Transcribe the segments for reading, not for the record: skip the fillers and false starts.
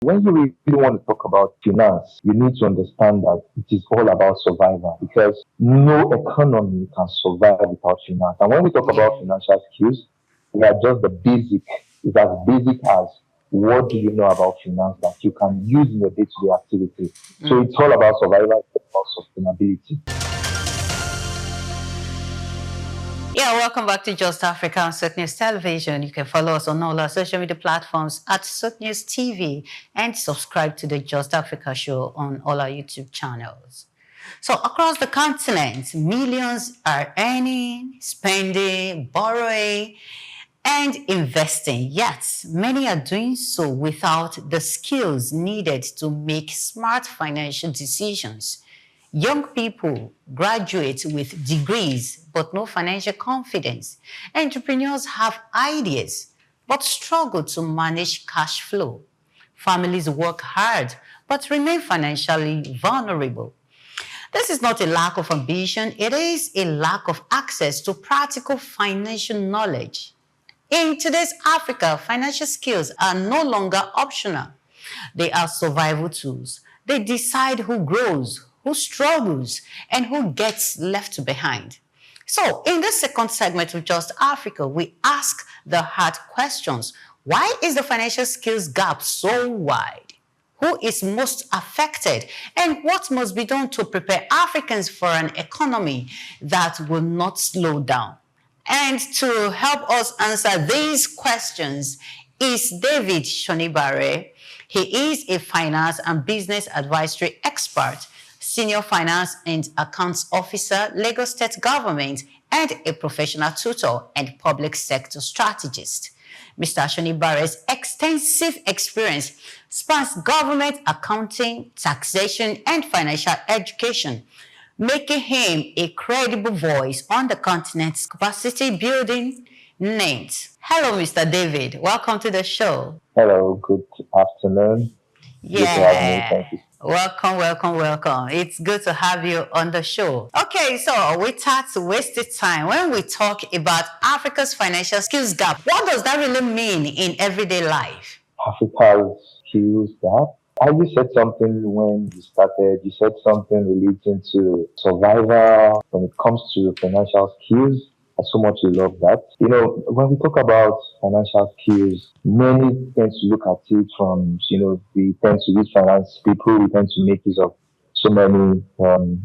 When you really want to talk about finance, you need to understand that it is all about survival because no economy can survive without finance. And when we talk Yeah. about financial skills, we are just the basic. It's as basic as what do you know about finance that you can use in your day-to-day activity. So it's all about survival, it's about sustainability. Yeah, welcome back to Just Africa on Sook News Television. You can follow us on all our social media platforms at Sook News TV and subscribe to the Just Africa show on all our YouTube channels. So across the continent, millions are earning, spending, borrowing, and investing. Yet, many are doing so without the skills needed to make smart financial decisions. Young people graduate with degrees but no financial confidence. Entrepreneurs have ideas but struggle to manage cash flow. Families work hard but remain financially vulnerable. This is not a lack of ambition, it is a lack of access to practical financial knowledge. In today's Africa, financial skills are no longer optional. They are survival tools. They decide who grows, who struggles, and who gets left behind. So, in the second segment of Just Africa, we ask the hard questions. Why is the financial skills gap so wide? Who is most affected? And what must be done to prepare Africans for an economy that will not slow down? And to help us answer these questions is David Shonibare. He is a finance and business advisory expert, senior finance and accounts officer, Lagos State Government, and a professional tutor and public sector strategist. Mr. Shonibare's extensive experience spans government accounting, taxation, and financial education, making him a credible voice on the continent's capacity building needs. Hello, Mr. David. Welcome to the show. Hello, good afternoon. Good to have me. Yeah. Thank you. Welcome, welcome, welcome. It's good to have you on the show. Okay, so we start to waste time when we talk about Africa's financial skills gap. What does that really mean in everyday life? Africa's skills gap. You said something when you started. You said something relating to survival when it comes to financial skills. I so much love that. When we talk about financial skills, many tend to look at it from, we tend to use finance people, we tend to make use of so many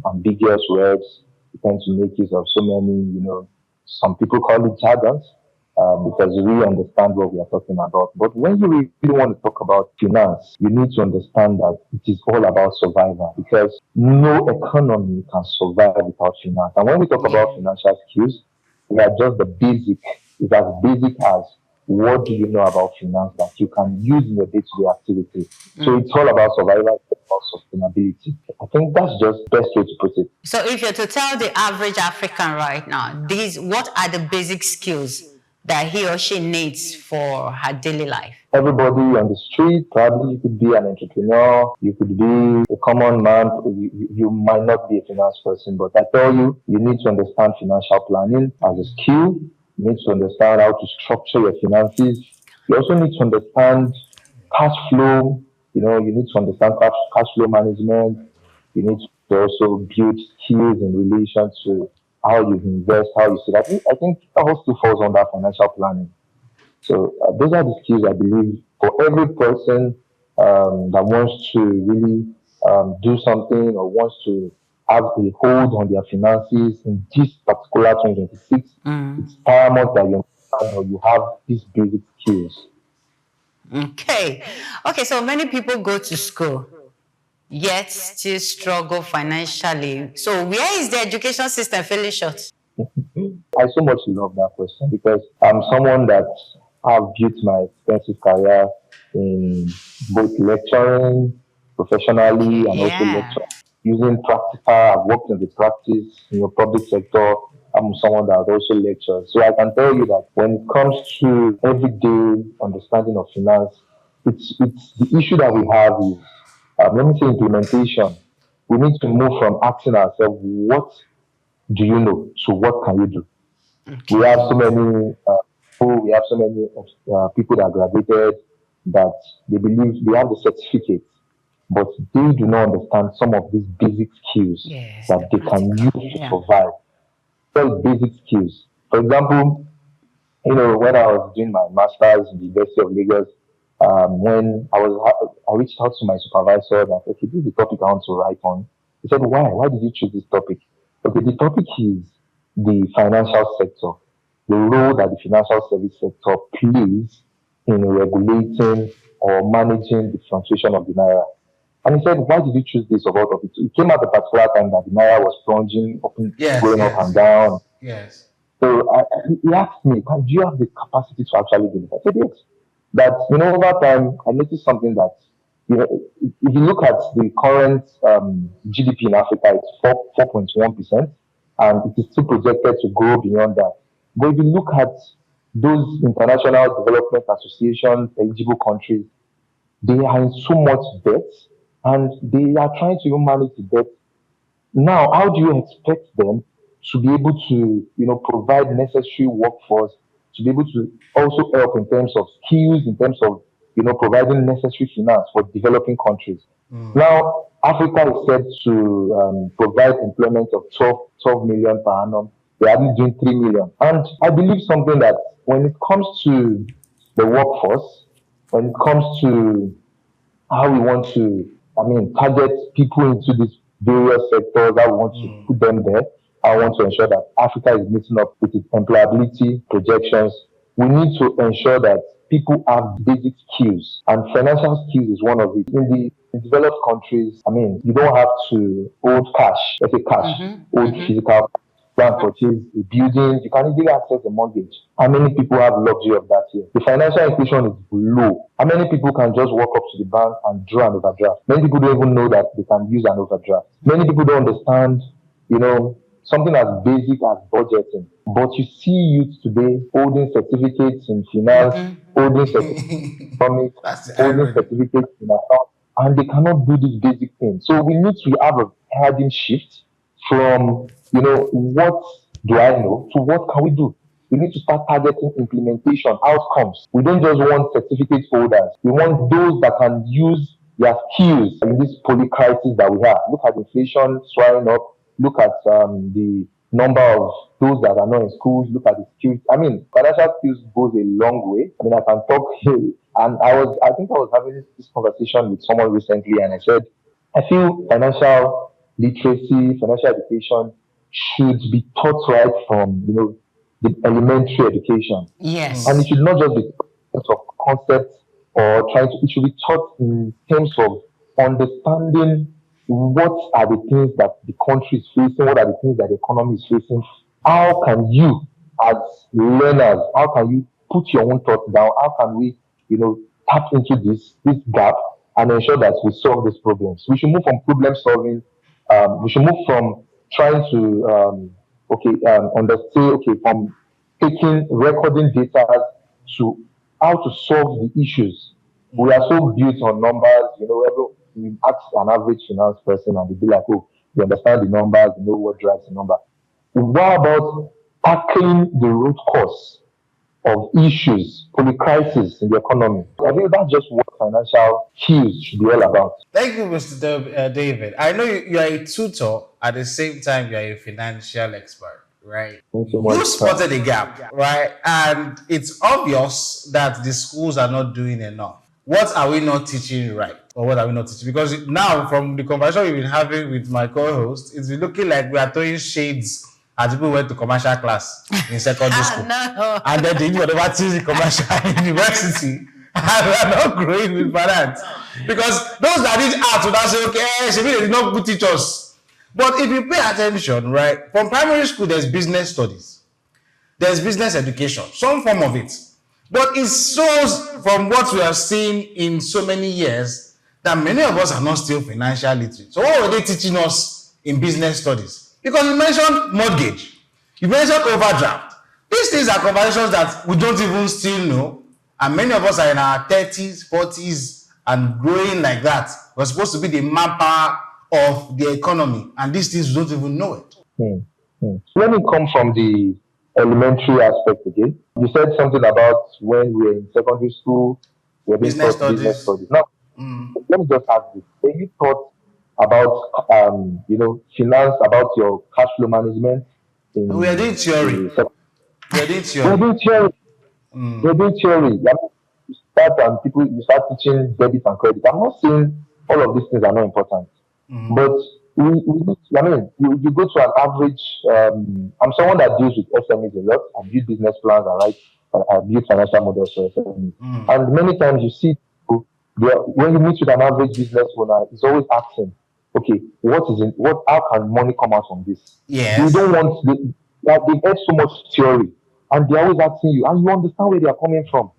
ambiguous words, we tend to make use of so many, some people call it jargons because we understand what we are talking about. But when you really want to talk about finance, you need to understand that it is all about survival because no economy can survive without finance. And when we talk about financial skills, we are just the basic. It's as basic as what do you know about finance that you can use in your day-to-day activity. So it's all about survival, it's about sustainability. I think that's just the best way to put it. So if you're to tell the average African right now, what are the basic skills that he or she needs for her daily life? Everybody on the street, probably you could be an entrepreneur, you could be a common man, you might not be a finance person, but I tell you, you need to understand financial planning as a skill. You need to understand how to structure your finances. You also need to understand cash flow. You need to understand cash flow management. You need to also build skills in relation to how you invest, how you see that. I think that also falls under financial planning. So those are the skills I believe for every person that wants to really do something or wants to have a hold on their finances in this particular 2026. It's paramount that you understand or you have these basic skills. Okay. Okay, so many people go to school, yet still struggle financially. So where is the education system falling short? I so much love that question because I'm someone that have built my extensive career in both lecturing professionally and also lecturing using practical. I've worked in the practice in the public sector. I'm someone that also lectures. So I can tell you that when it comes to everyday understanding of finance, it's the issue that we have is let me say implementation. We need to move from asking ourselves, what do you know? So what can you do? We have so many people, we have so many people that graduated, that they believe they have the certificate, but they do not understand some of these basic skills Yes, that the they can practical. use to Yeah. survive. Those basic skills. For example, when I was doing my master's in the University of Lagos, when I reached out to my supervisor that, okay, this is the topic I want to write on. He said, why? Why did you choose this topic? Okay, the topic is the financial sector, the role that the financial service sector plays in regulating or managing the fluctuation of the naira. And he said, why did you choose this of all topics? It came at a particular time that the naira was plunging, Yes, going up and yes, down. yes. So he asked me, do you have the capacity to actually do this? I said, yes. That, over time, I noticed something that, if you look at the current GDP in Africa, it's 4.1%, and it is still projected to grow beyond that. But if you look at those international development associations, eligible countries, they are in so much debt, and they are trying to even manage the debt. Now, how do you expect them to be able to, provide necessary workforce, to be able to also help in terms of skills, in terms of, providing necessary finance for developing countries? Now, Africa is said to provide employment of 12 million per annum. They are only doing 3 million. And I believe something that when it comes to the workforce, when it comes to how we want to, target people into these various sectors, how we want to put them there. I want to ensure that Africa is meeting up with its employability projections. We need to ensure that people have basic skills, and financial skills is one of it. In developed countries, you don't have to hold cash, let's say cash, hold physical go and purchase a building, you can easily access a mortgage. How many people have luxury of that here? The financial inclusion is low. How many people can just walk up to the bank and draw an overdraft? Many people don't even know that they can use an overdraft. Many people don't understand, something as basic as budgeting. But you see youth today holding certificates in finance, holding certificates in economics, That's the holding irony. certificates in account, and they cannot do these basic things. So we need to have a paradigm shift from, what do I know to what can we do? We need to start targeting implementation outcomes. We don't just want certificate holders. We want those that can use their skills in this poly crisis that we have. Look at inflation swelling up. Look at the number of those that are not in schools. Look at the skills. Financial skills goes a long way. I can talk here. And I think I was having this conversation with someone recently, and I said, I feel financial literacy, financial education should be taught right from, the elementary education. And it Yes. should not just be terms of concepts or it should be taught in terms of understanding what are the things that the country is facing, what are the things that the economy is facing. How can you, as learners, how can you put your own thoughts down? How can we, tap into this gap and ensure that we solve these problems? We should move from problem solving. We should move from trying to understand, from taking recording data to how to solve the issues. We are so built on numbers, we ask an average finance person and they be like, oh, you understand the numbers, you know what drives the number. What about tackling the root cause of issues, crisis in the economy? I think that's just what financial skills should be all about. Thank you, Mr. David. I know you are a tutor, at the same time, you are a financial expert, right? Thanks so You much, sir. spotted a gap, right? And it's obvious that the schools are not doing enough. What are we not teaching right? Or what are we not teaching? Because now, from the conversation we've been having with my co host, it's been looking like we are throwing shades at people who went to commercial class in secondary school. No. And then they do whatever things in commercial university. And we are not growing with finance. Because those that did art would now say, okay, they did not good teach us. But if you pay attention, right, from primary school, there's business studies, there's business education, some form of it. But it shows from what we have seen in so many years that many of us are not still financial literate. So what were they teaching us in business studies? Because you mentioned mortgage, you mentioned overdraft. These things are conversations that we don't even still know. And many of us are in our 30s, 40s, and growing like that. We're supposed to be the mapper of the economy. And these things, we don't even know it. Let me come from the elementary aspect again. You said something about when we were in secondary school, We're being Business taught business studies. studies. Now, let me just ask this. Are you taught about, finance, about your cash flow management We are doing in theory. the sector? We are doing We're theory. doing theory. We're doing theory. I mean, you start teaching debit and credit. I'm not saying all of these things are not important. But we need I mean, you go to an average, I'm someone that deals with SMEs a lot. I build business plans, I build financial models for SMEs. And many times you see people, when you meet with an average business owner, it's always asking, okay, how can money come out from this? They Yes. don't want, they've heard so much theory, and they're always asking you, and you understand where they are coming from.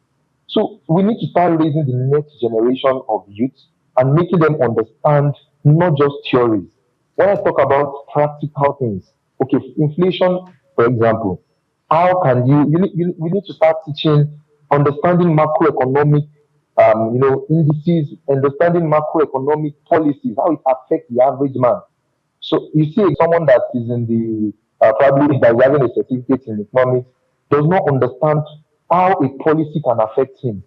So we need to start raising the next generation of youth and making them understand not just theories. When I talk about practical things, okay, inflation, for example, how can we need to start teaching, understanding macroeconomic, indices, understanding macroeconomic policies, how it affects the average man. So you see someone that is in the probably that is having a certificate in economics does not understand how a policy can affect him.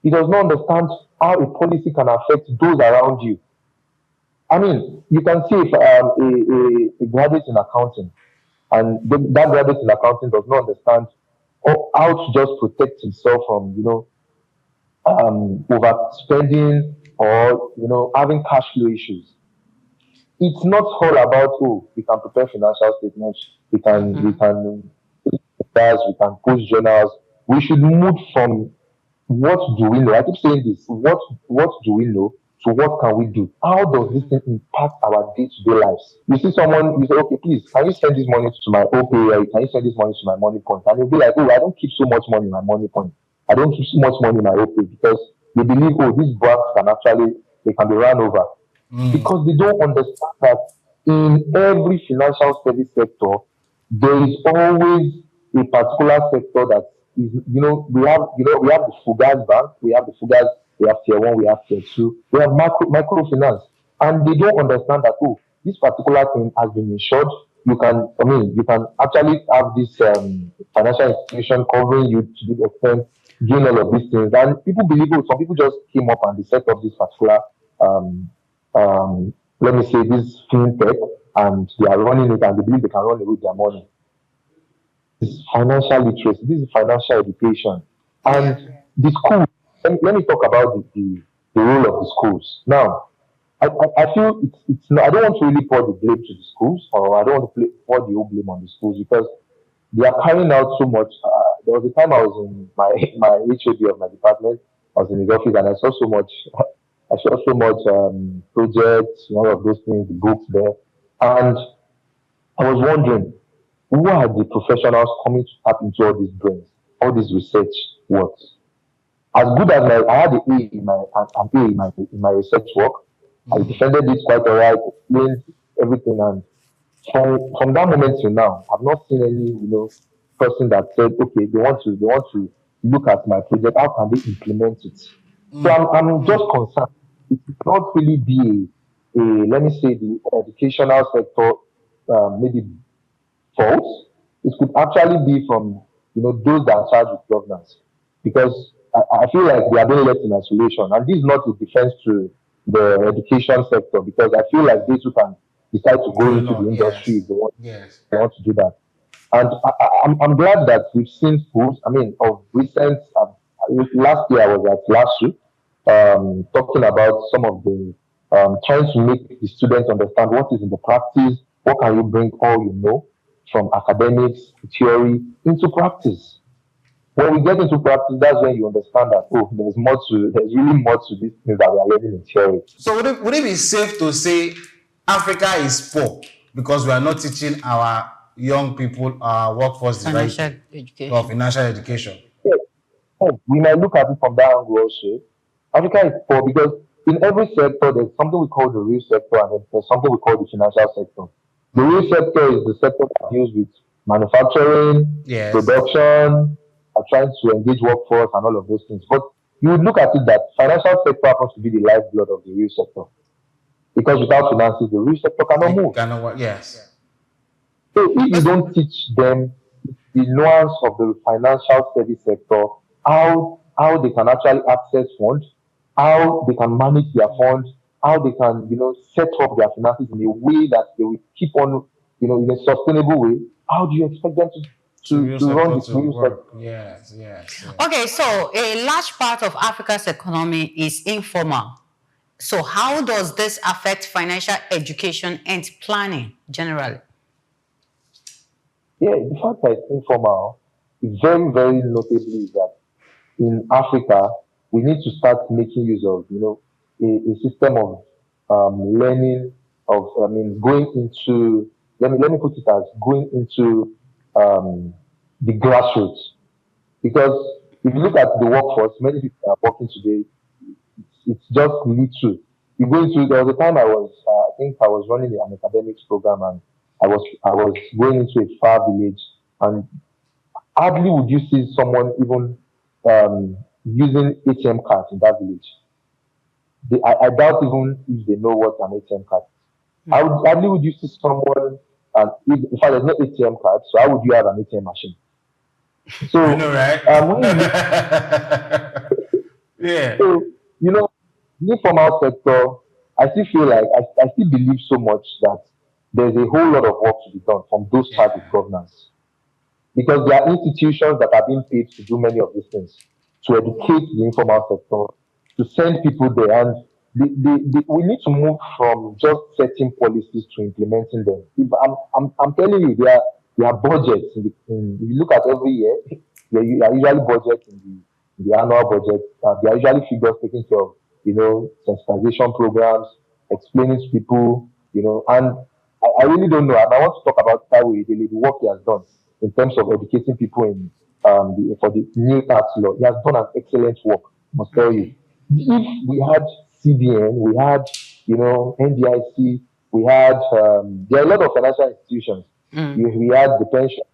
He does not understand how a policy can affect those around you. I mean, you can see if a graduate in accounting and that graduate in accounting does not understand how to just protect himself from overspending or having cash flow issues. It's not all about, oh, we can prepare financial statements, we can we can post journals. We should move from what do we know? I keep saying this. What do we know? So what can we do? How does this thing impact our day-to-day lives? You see someone, you say, okay, please, can you send this money to my OPA? Can you send this money to my money point? And you'll be like, oh, I don't keep so much money in my money point. I don't keep so much money in my OPA because they believe, oh, these banks can actually they can be run over because they don't understand that in every financial service sector, there is always a particular sector that is, we have the Fugas Bank, we have the Fugas, we have Tier 1, we have Tier 2, we have microfinance. And they don't understand that, oh, this particular thing has been insured. You can actually have this financial institution covering you to the extent, doing all of these things. And people believe, oh, some people just came up and they set up this particular um, let me say this fintech and they are running it and they believe they can run it with their money. This is financial literacy, this is financial education. Yeah. And the school, let me talk about the role of the schools. Now, I feel it's not, I don't want to really pour the blame to the schools or I don't want to pour the whole blame on the schools because they are carrying out so much. There was a time I was in my HOD of my department. I was in his office and I saw so much. I saw so much projects, all of those things, the books there, and I was wondering who are the professionals coming to tap into all these brains, all this research work. As good as I had an A in my research work, I defended it quite alright, explained everything, and from that moment till now, I've not seen any person that said, okay, they want to look at my project. How can they implement it? So I'm just concerned. It should not really be a let me say the educational sector maybe fault. It could actually be from those that are charged with governance because I feel like they are being left in isolation. And this is not a defense to the education sector because I feel like they too can decide to go Do a into the lot. industry if Yes. Yes. they want to do that. And I'm glad that we've seen schools. I mean, of recent, last year I was at last talking about some of the trying to make the students understand what is in the practice, what can you bring all you know from academics, theory into practice. When we get into practice, that's when you understand that oh, there's really more to these things that we are learning in theory. So would it be safe to say Africa is poor because we are not teaching our young people, our workforce, the right Financial thing for education. financial education? Yes, yes, we might look at it from that angle also. Africa is poor because in every sector there's something we call the real sector and then there's something we call the financial sector. The real sector is the sector that deals with manufacturing, Yes. production, trying to engage workforce and all of those things. But you would look at it that financial sector happens to be the lifeblood of the real sector. Because without finances, the real sector cannot It move. cannot work. Yes. So if you don't teach them the nuance of the financial service sector, how how they can actually access funds, how they can manage their funds, how they can, set up their finances in a way that they will keep on, in a sustainable way. How do you expect them to To to, real to run sector the to civil sector? work. Yes, yes, yes. Okay, so a large part of Africa's economy is informal. So how does this affect financial education and planning generally? Yeah, the fact that it's informal, very, very notably is that in Africa, we need to start making use of, a system of learning of, going into, let me put it as going into the grassroots. Because if you look at the workforce, many people are working today, it's just little. You go into, there was a time I think I was running an academics program, and I was going into a far village, and hardly would you see someone even using ATM cards in that village. I doubt even if they know what an ATM card is. Hardly would you see someone, and in fact, there's no ATM card, so how would you have an ATM machine? I know, So, right? when you Yeah. so, the informal sector, I still feel like I still believe so much that there's a whole lot of work to be done from those parts of Yeah. governance, because there are institutions that are being paid to do many of these things, to educate the informal sector, to send people there. And we need to move from just setting policies to implementing them. If I'm telling you, there are budgets. If you look at every year, there are usually budgets in the annual budget. There are usually figures taking care of, sensitization programs, explaining to people, and I really don't know. And I want to talk about Taiwo Idele, the work he has done in terms of educating people in for the new tax law. He has done an excellent work, I must tell you. Okay. If we had CBN, we had, NDIC, we had, there are a lot of financial institutions. Mm. We had the pension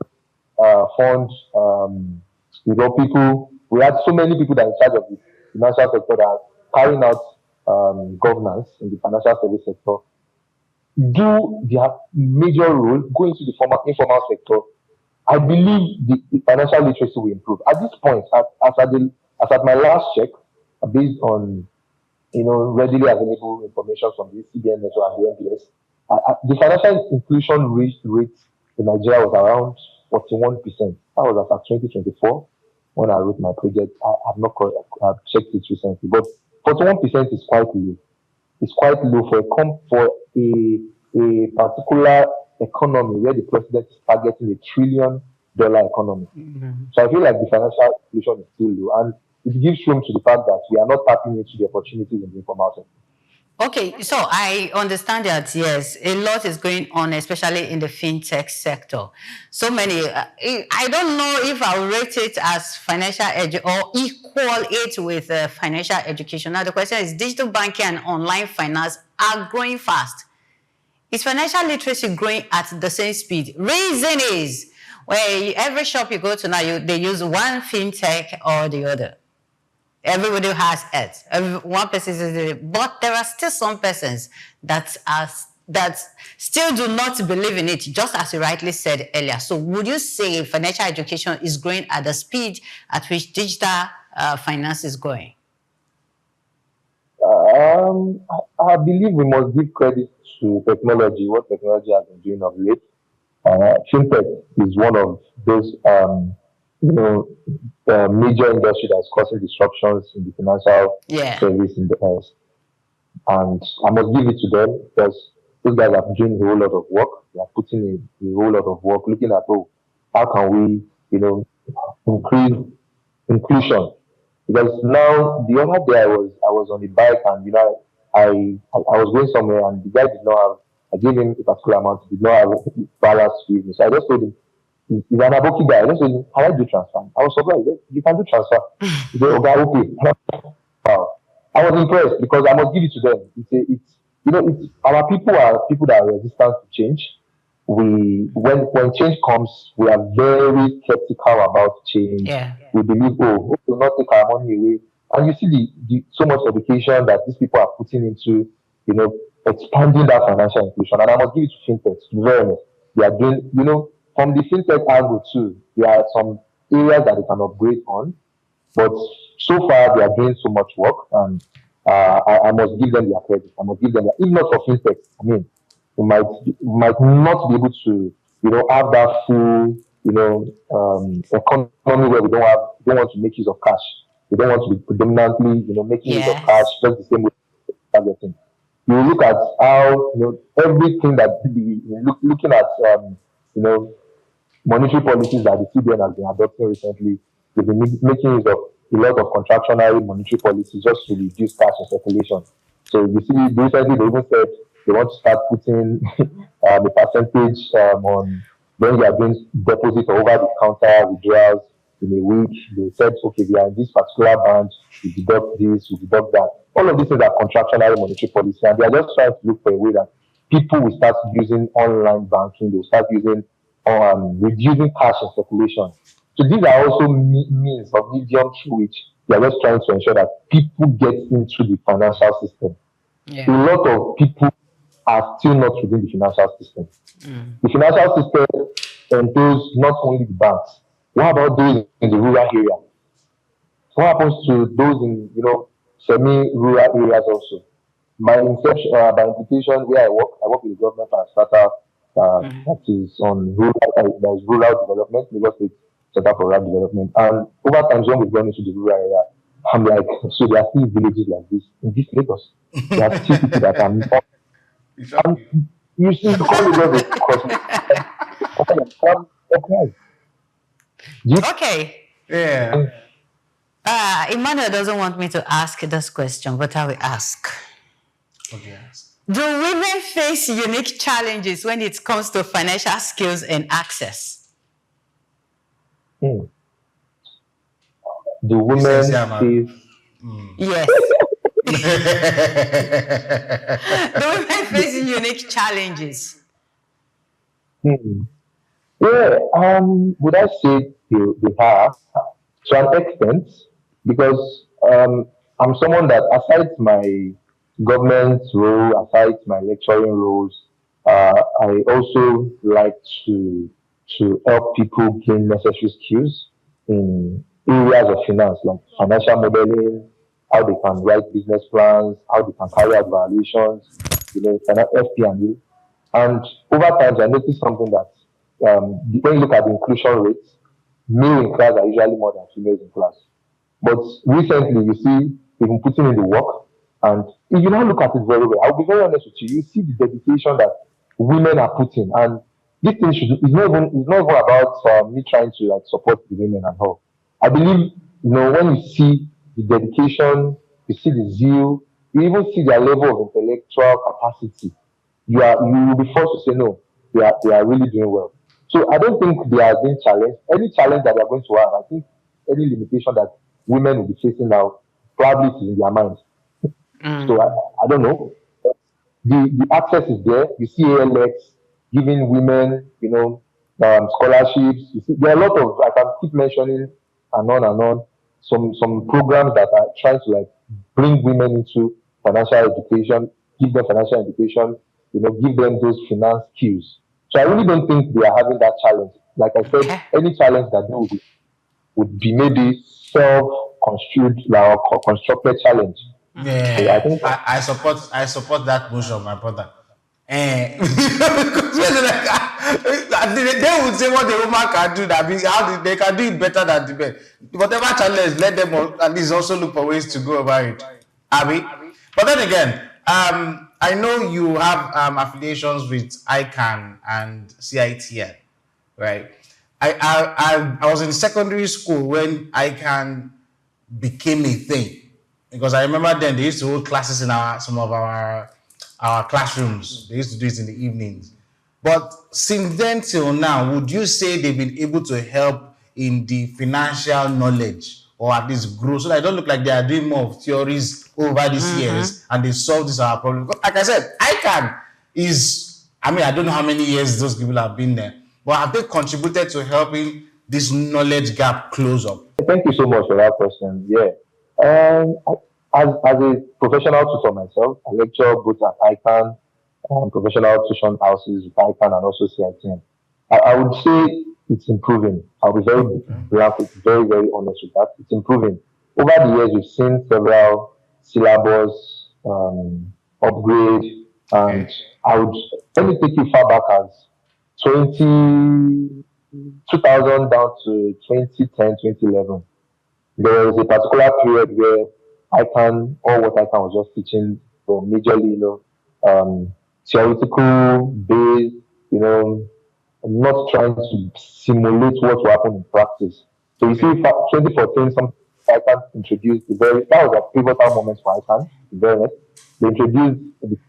fund, people, we had so many people that are in charge of the financial sector that are carrying out governance in the financial service sector, do their major role, go into the informal sector. I believe the financial literacy will improve. At this point, as at my last check, based on readily available information from the CBN network and the MPS, the financial inclusion rate in Nigeria was around 41%. That was as at 2024 when I wrote my project. I have not I've checked it recently, but 41% is quite low. It's quite low for a particular economy where the president is targeting $1 trillion economy. So I feel like the financial inclusion is still low, and it gives room to the fact that we are not tapping into the opportunities in the informal sector. Okay, so I understand that yes, a lot is going on, especially in the fintech sector. So many, I don't know if I'll rate it as financial or equal it with financial education. Now the question is, digital banking and online finance are growing fast. Is financial literacy growing at the same speed? Reason is, where every shop you go to now, they use one fintech or the other. Everybody has it. One person is it, but there are still some persons that still do not believe in it, just as you rightly said earlier. So, would you say financial education is growing at the speed at which digital finance is going? I believe we must give credit to technology, what technology has been doing of late. Fintech is one of those, major industry that's causing disruptions in the financial Yeah. service in the earth. And I must give it to them because those guys are doing a whole lot of work. They are putting a whole lot of work, looking at, how can we, increase inclusion. Because now the other day I was on the bike, and I was going somewhere, and the guy did not have, I gave him a particular amount, he did not have balance with me. So I just told him, he's an Aboki guy. I just told him, can I do transfer? I was surprised. He said, you can do transfer. He said, okay, okay. Wow. I was impressed because I must give it to them. It's our people are people that are resistant to change. When change comes, we are very skeptical about change. Yeah. We believe, we will not take our money away. And you see the so much education that these people are putting into, expanding that financial inclusion. And I must give it to fintech, to be very honest. They are doing, from the fintech angle too, there are some areas that they can upgrade on. But so far, they are doing so much work, and I must give them their credit. I must give them, if not for fintech, I mean, we might not be able to, have that full, economy where we don't want to make use of cash. We don't want to be predominantly, making use of cash Yes. just the same way targeting. You look at how, everything that looking at, you know, monetary policies that the CBN has been adopting recently, they've been making use of a lot of contractionary monetary policies just to reduce cash in circulation. So you see, recently they even said they want to start putting a percentage on when you are doing deposit or over the counter withdrawals in a week. They said, okay, we are in this particular band, we deduct this, we deduct that. All of these things are contractionary monetary policy, and they are just trying to look for a way that people will start using online banking, they'll start using reducing cash in circulation. So these are also means or medium through which they are just trying to ensure that people get into the financial system. A Yeah. lot of people are still not within the financial system. Mm. The financial system entails not only the banks. What about those in the rural area? What happens to those in semi-rural areas also? By implication, where I work with the government and startup Mm. that is on that is rural development, Lagos State Center for Rural Development. And over time, when we've gone into the rural area, I'm like, so there are still villages like this in this Lagos. There are still people that are not. It's And shocking. you see, the call Lagos is okay. Do you Okay. Yeah. Emmanuel doesn't want me to ask this question, but I will ask. Okay. Do women face unique challenges when it comes to financial skills and access? think the You say, women man. face Yes. Do women face unique challenges? hmm, yeah, would I say they are to an extent because I'm someone that aside my government role, aside my lecturing roles, I also like to help people gain necessary skills in areas of finance, like financial modeling, how they can write business plans, how they can carry out valuations, FP&A. And over time, I noticed something that when you look at the inclusion rates, male in class are usually more than females in class. But recently, you see, they've been putting in the work. And if you now look at it very well, I'll be very honest with you, you see the dedication that women are putting. And this thing it's not even about me trying to like support the women and all. I believe, when you see the dedication, you see the zeal, you even see their level of intellectual capacity, you will be forced to say no, they are really doing well. So I don't think they are being challenged. Any challenge that they are going to have, I think any limitation that women will be facing now, probably it is in their minds. So Mm. I don't know. The access is there. You see ALX giving women, scholarships. You see, there are a lot of I can keep mentioning and on. Some programs that are trying to like bring women into financial education, give them financial education, give them those finance skills. So I really don't think they are having that challenge. Like I said, Okay. any challenge that they would be maybe self-construed like, or constructed challenge. So I Yeah, think I support that motion, my brother. Because they would say what the woman can do that means they can do it better than the men. Whatever challenge, let them at least also look for ways to go about it. Abby. But then again, I know you have affiliations with ICANN and CITN, right? I was in secondary school when ICANN became a thing because I remember then they used to hold classes in some of our classrooms. They used to do it in the evenings. But since then till now, would you say they've been able to help in the financial knowledge or at least grow so that I don't look like they are doing more of theories over these years and they solve this our problem? Because like I said, ICANN I don't know how many years those people have been there, but have they contributed to helping this knowledge gap close up? thank you so much for that question. Yeah. As a professional tutor myself, I lecture both at ICANN, professional tuition houses with ICANN and also CITN. I would say it's improving. I'll be very blunt, very, very honest with that. It's improving. Over the years, we've seen several syllabus upgrade, and Okay. I would let me take you far back as 20 2000 down to 2010, 2011. There was a particular period where ICANN, all what ICANN was just teaching for majorly, theoretical based, you know, not trying to simulate what will happen in practice. So you see, Okay. 2014, some ICANN introduced the very, that was a pivotal moment for ICANN, to be honest. They introduced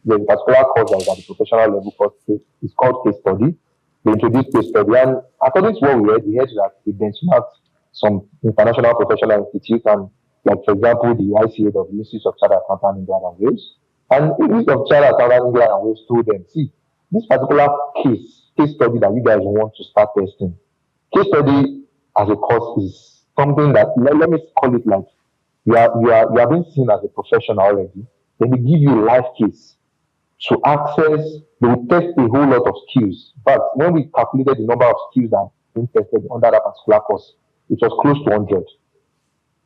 the particular course that is at the professional level called case, it's called case study. They introduced case study, and according to what we heard that they benchmarked some international professional institutes, and like for example, the ICA, the Institute of Chartered Accountants England and Wales. And the Institute of Chartered Accountants England and Wales told them, see, this particular case study that you guys want to start testing, case study as a course is something that let me call it like you are being seen as a professional already. Then they give you a life case to access, they will test a whole lot of skills. But when we calculated the number of skills that are being tested under that particular course, it was close to 100.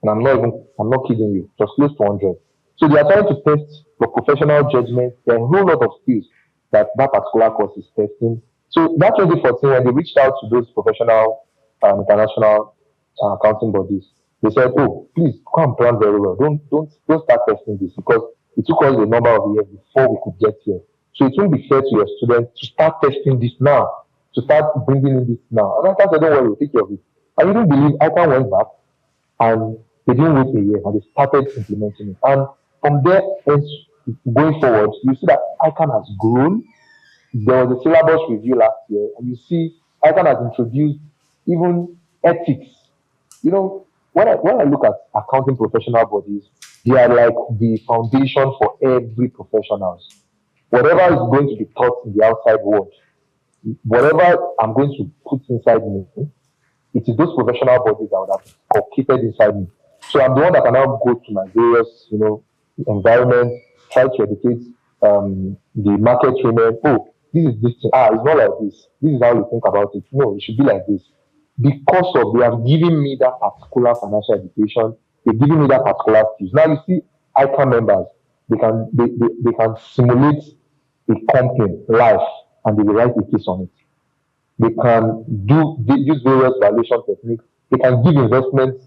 And I'm not kidding you, it was close to 100. So they are trying to test for professional judgment. There are a whole lot of skills that that particular course is testing. So that 2014, when they reached out to those professional international accounting bodies, they said, "Oh, please come plan very well. Don't start testing this because it took us a number of years before we could get here. So it won't be fair to your students to start testing this now, to start bringing in this now." And I said, "Don't worry, we'll take care of it." I didn't believe I can went back and they didn't wait a year and they started implementing it. And from there, going forward, you see that ICANN has grown. There was a syllabus review last year, and you see ICANN has introduced even ethics. You know, when I look at accounting professional bodies, they are like the foundation for every professionals. Whatever is going to be taught in the outside world, whatever I'm going to put inside me, it is those professional bodies that would have inculcated inside me. So I'm the one that can now go to my various, environments, try to educate the market women. Oh, this is this thing. Ah, it's not like this. This is how you think about it. No, it should be like this. Because of they have given me that particular financial education, they've given me that particular skills. Now you see, ICANN members, they can simulate a company life and they will write a case on it. They use various valuation techniques. They can give investment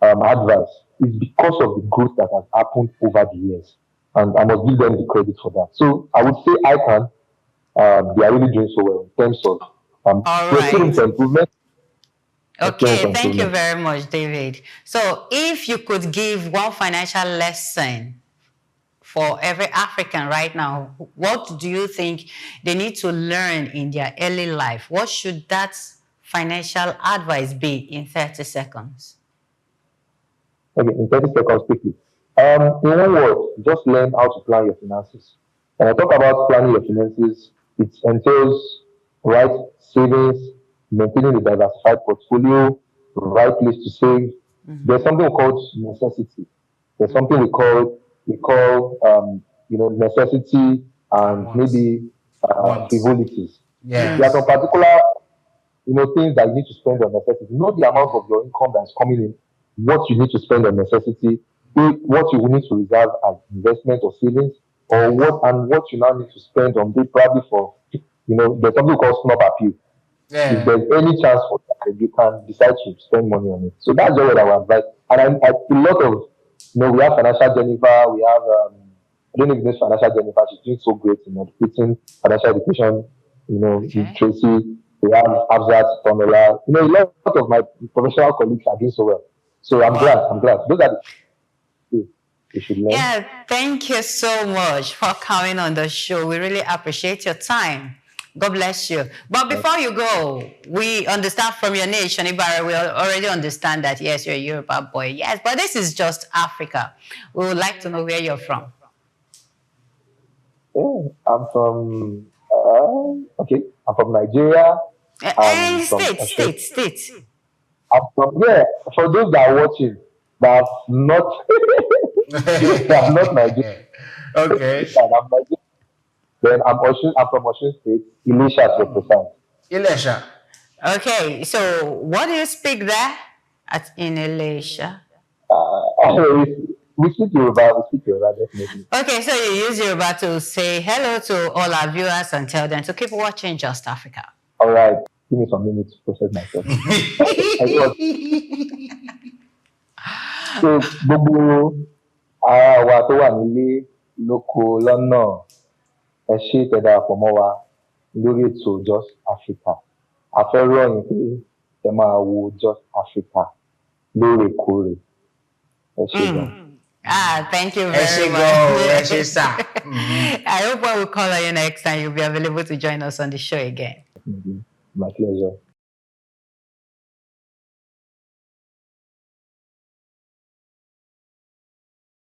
advice. It's because of the growth that has happened over the years. And I must give them the credit for that. So I would say ICANN, they are really doing so well in terms of All there's still room right. for improvement. There's still room for Okay, thank you improvement. very much, David. So, if you could give one financial lesson for every African right now, what do you think they need to learn in their early life? What should that financial advice be in 30 seconds? Okay, in 30 seconds quickly. In one word, just learn how to plan your finances. When I talk about planning your finances, it entails right savings, maintaining a diversified portfolio, right place to save. There's something called necessity. There's something we call necessity And and once. maybe Once. frivolities. There are Yes. some particular things that you need to spend on necessity. Know the amount of your income that's coming in, what you need to spend on necessity, what you will need to reserve as investment or savings, or what you now need to spend on probably for, there's something called snub appeal. If Yeah. there's any chance for that, you can decide to spend money on it. So that's just what I would advise. And a lot of, we have financial Jennifer, we have, I don't know if this financial Jennifer, she's doing so great in educating financial education, with Okay. Tracy, we have Abzat, Pamela, a lot of my professional colleagues are doing so well. So I'm glad, I'm Wow. glad. Those are the things you should learn. Yeah, thank you so much for coming on the show. We really appreciate your time. God bless you. But before you go, we understand from your name, Shonibare, we already understand that, yes, you're a Yoruba boy. Yes, but this is just Africa. We would like to know where you're from. Yeah, I'm from Nigeria. From Osun. State. Yeah, for those that are watching, that's not, that's not Nigeria. Okay. I'm Nigerian. Then I'm from Osun State, Elisha to be precise. Ilesha. Okay, so what do you speak there in Elisha? We speak Yoruba, definitely. Okay, so you use Yoruba to say hello to all our viewers and tell them to keep watching Just Africa. All right, give me some minutes to process myself. I know what- so, gbogbo ara wa tó wà nílé lóko lọ́nà ẹ ṣé tẹ́ darapọ̀ mọ́ wa lórí ètò Just Africa. A fẹ́ rọ̀ yín pé ẹ máa wo Just Africa lóòrèkóòrè. Ẹ ṣé gan. Thank you Ẹ very ṣé much. gan, ẹ ṣé sà. I hope when we call on you next time, you'll be available to join us on the show again. My pleasure.